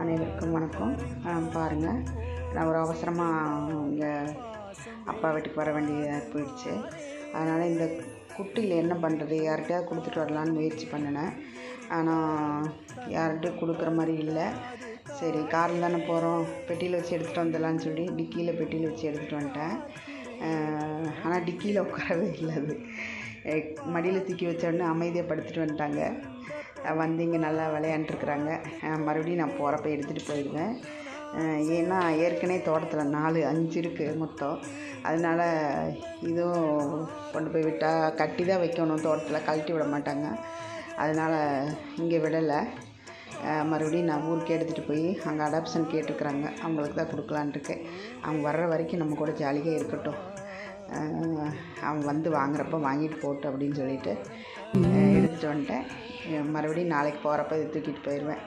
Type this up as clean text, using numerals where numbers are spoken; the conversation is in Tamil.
அனைவருக்கும் வணக்கம். பாருங்கள், நான் ஒரு அவசரமாக இங்கே அப்பா வீட்டுக்கு வர வேண்டியதாக போயிடுச்சு. அதனால் இந்த குட்டியில் என்ன பண்ணுறது, யார்கிட்டயாவது கொடுத்துட்டு வரலான்னு முயற்சி பண்ணினேன். ஆனால் யார்கிட்டையும் கொடுக்குற மாதிரி இல்லை. சரி, காரில் தானே போகிறோம், பெட்டியில் வச்சு எடுத்துகிட்டு வந்துடலான்னு சொல்லி டிக்கியில் பெட்டியில் வச்சு எடுத்துகிட்டு வந்துட்டேன். ஆனால் டிக்கியில் உட்காரவே இல்லை. அது மடியில் தூக்கி வச்ச உடனே அமைதியாக படுத்துட்டு வந்துட்டாங்க. வந்து இங்கே நல்லா விளையாண்டுருக்குறாங்க. மறுபடியும் நான் போகிறப்ப எடுத்துகிட்டு போயிடுவேன். ஏன்னா ஏற்கனவே தோட்டத்தில் 4-5 இருக்குது மொத்தம். அதனால் இதுவும் கொண்டு போய் விட்டால் கட்டி தான் வைக்கணும், தோட்டத்தில் கழட்டி விட மாட்டாங்க. அதனால் இங்கே விடலை. மறுபடியும் நான் ஊருக்கு எடுத்துகிட்டு போய் அங்கே அடாப்ஷன் கேட்டுருக்குறாங்க, அவங்களுக்கு தான் கொடுக்கலான்ட்டுருக்கேன். அவங்க வர்ற வரைக்கும் நம்ம கூட ஜாலியாக இருக்கட்டும். அவங்க வந்து வாங்குறப்ப வாங்கிட்டு போட்டு அப்படின்னு சொல்லிட்டு எடுத்துகிட்டு வந்துட்டேன். மறுபடியும் நாளைக்கு போகிறப்ப இதை தூக்கிட்டு போயிடுவேன்.